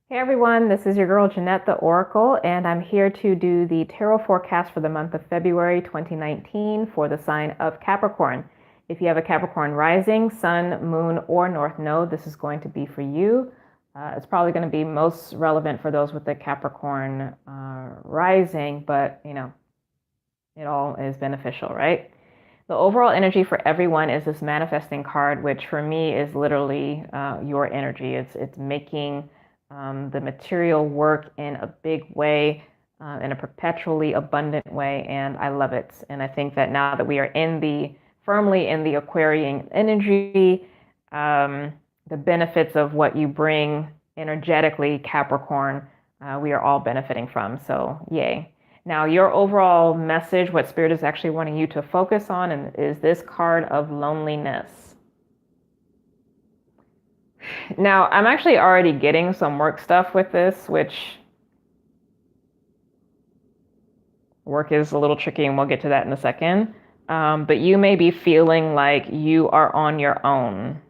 Hey everyone, this is your girl Jynnette the Oracle, and I'm here to do the tarot forecast for the month of February 2019 for the sign of Capricorn. If you have a Capricorn rising, sun, moon, or north node, this is going to be for you. It's probably going to be most relevant for those with the Capricorn rising, but it all is beneficial, right? The overall energy for everyone is this manifesting card, which for me is literally your energy. It's making the material work in a big way, in a perpetually abundant way, and I love it. And I think that now that we are firmly in the Aquarian energy, the benefits of what you bring energetically, Capricorn, we are all benefiting from. So, yay. Now, your overall message, what Spirit is actually wanting you to focus on, is this card of loneliness. Now, I'm actually already getting some work stuff with this, which work is a little tricky, and we'll get to that in a second. But you may be feeling like you are on your own.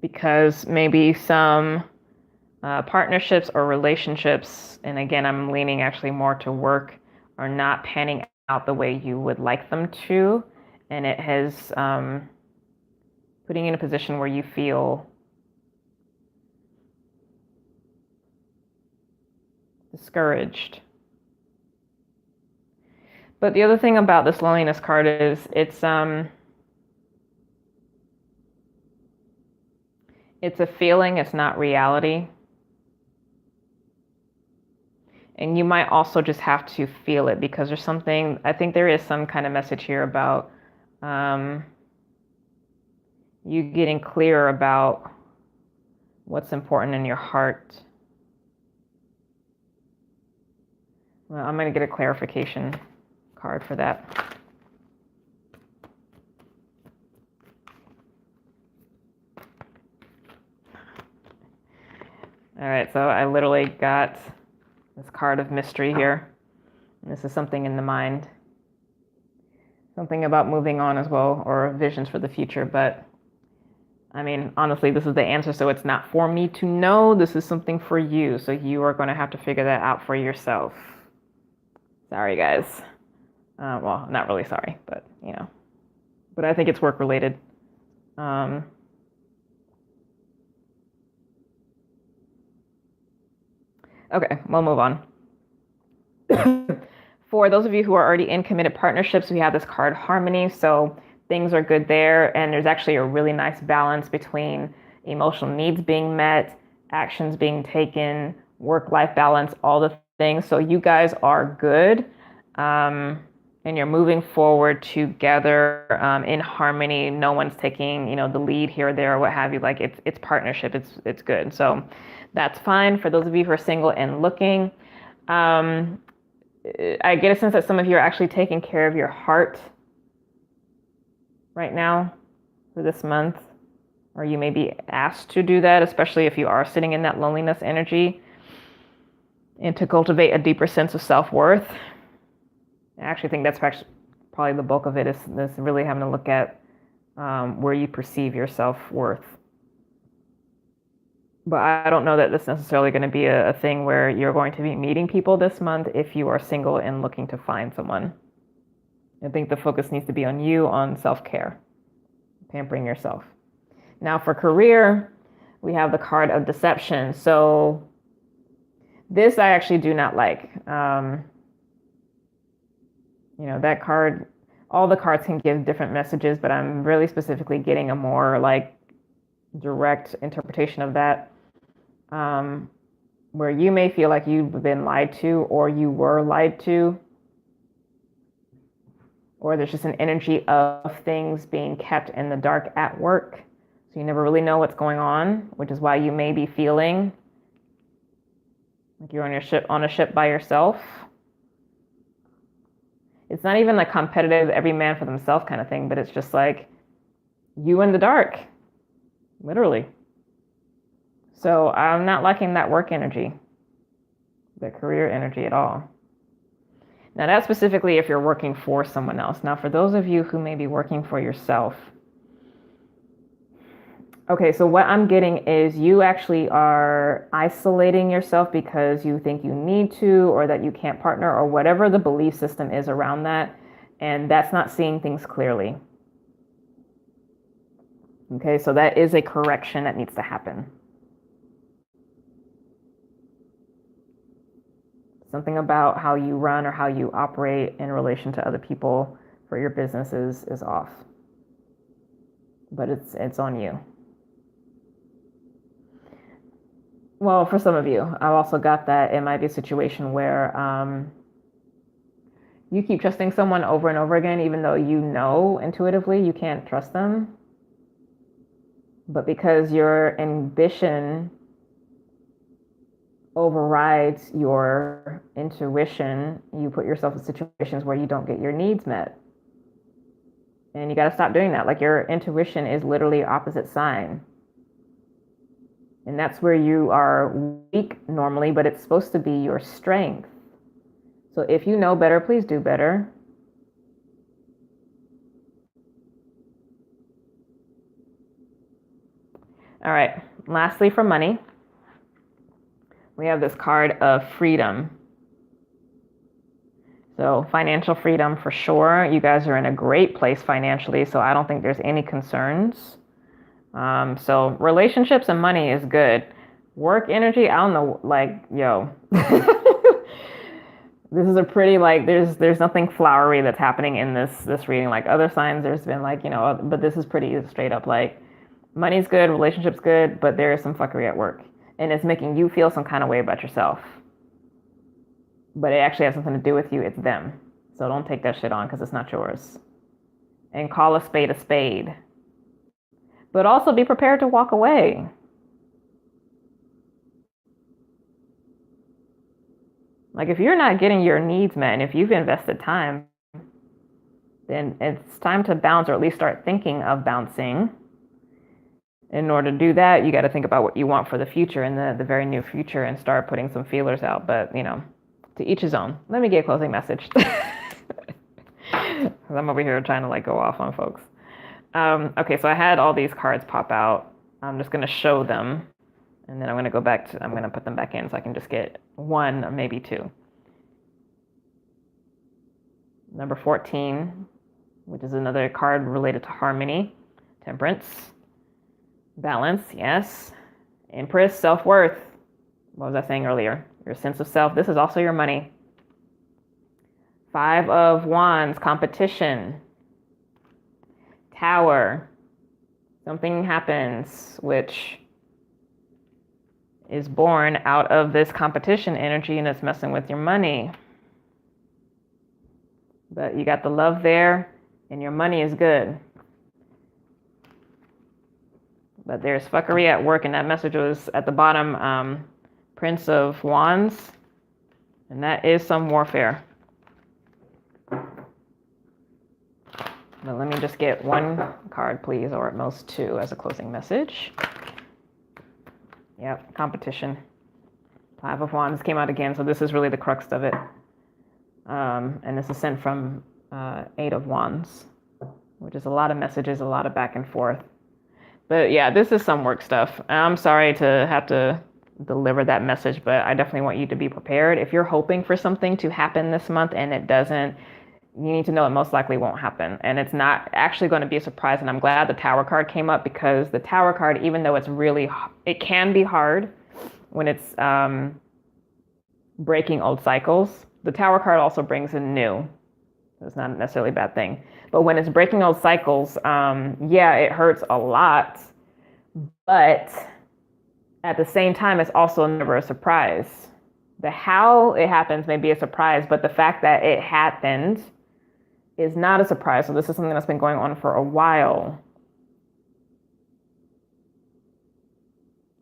Because maybe some partnerships or relationships, and again, I'm leaning actually more to work, are not panning out the way you would like them to. And it has putting you in a position where you feel discouraged. But the other thing about this loneliness card is it's a feeling, it's not reality. And you might also just have to feel it, because there's something, I think there is some kind of message here about you getting clear about what's important in your heart. Well, I'm going to get a clarification card for that. All right, so I literally got this card of mystery here. And this is something in the mind. Something about moving on as well, or visions for the future. But I mean, honestly, this is the answer, so it's not for me to know. This is something for you. So you are going to have to figure that out for yourself. Sorry, guys. Well, not really sorry, but But I think it's work related. Okay, we'll move on. For those of you who are already in committed partnerships, we have this card Harmony. So things are good there. And there's actually a really nice balance between emotional needs being met, actions being taken, work-life balance, all the things. So you guys are good. And you're moving forward together in harmony. No one's taking, the lead here or there or what have you. Like it's partnership. It's good. So that's fine. For those of you who are single and looking, I get a sense that some of you are actually taking care of your heart right now for this month, or you may be asked to do that, especially if you are sitting in that loneliness energy, and to cultivate a deeper sense of self-worth. I actually think that's probably the bulk of it, is really having to look at where you perceive your self-worth. But I don't know that that's necessarily going to be a thing where you're going to be meeting people this month if you are single and looking to find someone. I think the focus needs to be on you, on self-care, pampering yourself. Now for career, we have the card of deception. So this I actually do not like. That card, all the cards can give different messages, but I'm really specifically getting a more direct interpretation of that. Where you may feel like you've been lied to, or you were lied to, or there's just an energy of things being kept in the dark at work. So you never really know what's going on, which is why you may be feeling like you're on a ship by yourself. It's not even like competitive, every man for themselves kind of thing, but it's just like you in the dark, literally. So I'm not liking that work energy, the career energy at all. Now that's specifically if you're working for someone else. Now for those of you who may be working for yourself, Okay, so what I'm getting is you actually are isolating yourself because you think you need to, or that you can't partner, or whatever the belief system is around that. And that's not seeing things clearly. Okay, so that is a correction that needs to happen. Something about how you run or how you operate in relation to other people for your business is off. But it's on you. Well, for some of you, I've also got that it might be a situation where you keep trusting someone over and over again, even though you know intuitively you can't trust them. But because your ambition overrides your intuition, you put yourself in situations where you don't get your needs met. And you got to stop doing that. Like, your intuition is literally opposite sign. And that's where you are weak normally, but it's supposed to be your strength. So if you know better, please do better. All right, lastly, for money, we have this card of freedom. So financial freedom for sure. You guys are in a great place financially, so I don't think there's any concerns. So relationships and money is good. Work energy, I don't know, like, yo. This is a pretty, like, there's nothing flowery that's happening in this reading. Like other signs, there's been like, but this is pretty straight up like money's good, relationship's good, but there is some fuckery at work. And it's making you feel some kind of way about yourself. But it actually has something to do with you. It's them. So don't take that shit on because it's not yours. And call a spade a spade. But also be prepared to walk away. Like, if you're not getting your needs met, and if you've invested time, then it's time to bounce, or at least start thinking of bouncing. In order to do that, you got to think about what you want for the future, in the very near future, and start putting some feelers out. But, to each his own. Let me get a closing message. I'm over here trying to like go off on folks. Okay, so I had all these cards pop out. I'm just going to show them. And then I'm going to go back to, I'm going to put them back in so I can just get one or maybe two. Number 14, which is another card related to harmony, temperance, balance, yes. Empress, self-worth. What was I saying earlier? Your sense of self. This is also your money. 5 of Wands, competition. Tower. Something happens which is born out of this competition energy, and it's messing with your money. But you got the love there, and your money is good. But there's fuckery at work, and that message was at the bottom, Prince of Wands, and that is some warfare. But let me just get one card, please, or at most two as a closing message. Yep, competition. 5 of Wands came out again, so this is really the crux of it. And this is sent from 8 of Wands, which is a lot of messages, a lot of back and forth. But yeah, this is some work stuff. I'm sorry to have to deliver that message, but I definitely want you to be prepared. If you're hoping for something to happen this month and it doesn't, you need to know it most likely won't happen. And it's not actually going to be a surprise. And I'm glad the Tower card came up, because the Tower card, even though it can be hard when it's breaking old cycles, the Tower card also brings in new. It's not necessarily a bad thing. But when it's breaking old cycles, yeah, it hurts a lot. But at the same time, it's also never a surprise. The how it happens may be a surprise, but the fact that it happened is not a surprise. So this is something that's been going on for a while.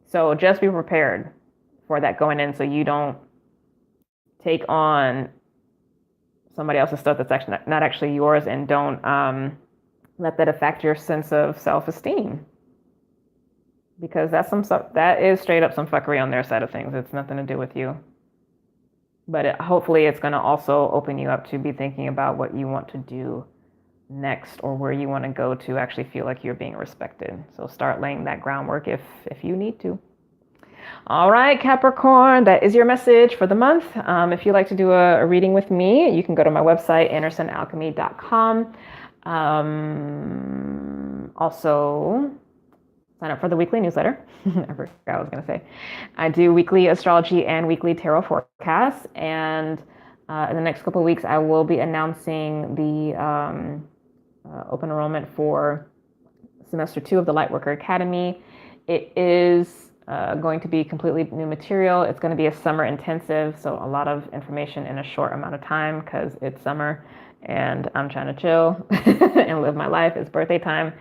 So just be prepared for that going in, so you don't take on somebody else's stuff that's actually not actually yours, and don't let that affect your sense of self-esteem. Because that is straight up some fuckery on their side of things. It's nothing to do with you. But hopefully it's going to also open you up to be thinking about what you want to do next, or where you want to go to actually feel like you're being respected. So start laying that groundwork if you need to. All right, Capricorn, that is your message for the month. If you'd like to do a reading with me, you can go to my website, andersonalchemy.com. Also, sign up for the weekly newsletter. I forgot what I was going to say. I do weekly astrology and weekly tarot forecasts. And in the next couple of weeks, I will be announcing the open enrollment for semester 2 of the Lightworker Academy. It is going to be completely new material. It's going to be a summer intensive, so a lot of information in a short amount of time because it's summer and I'm trying to chill and live my life. It's birthday time.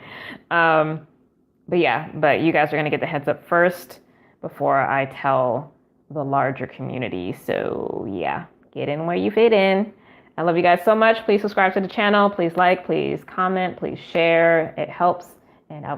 But you guys are going to get the heads up first before I tell the larger community. So yeah, get in where you fit in. I love you guys so much. Please subscribe to the channel. Please like, please comment, please share. It helps. And I'll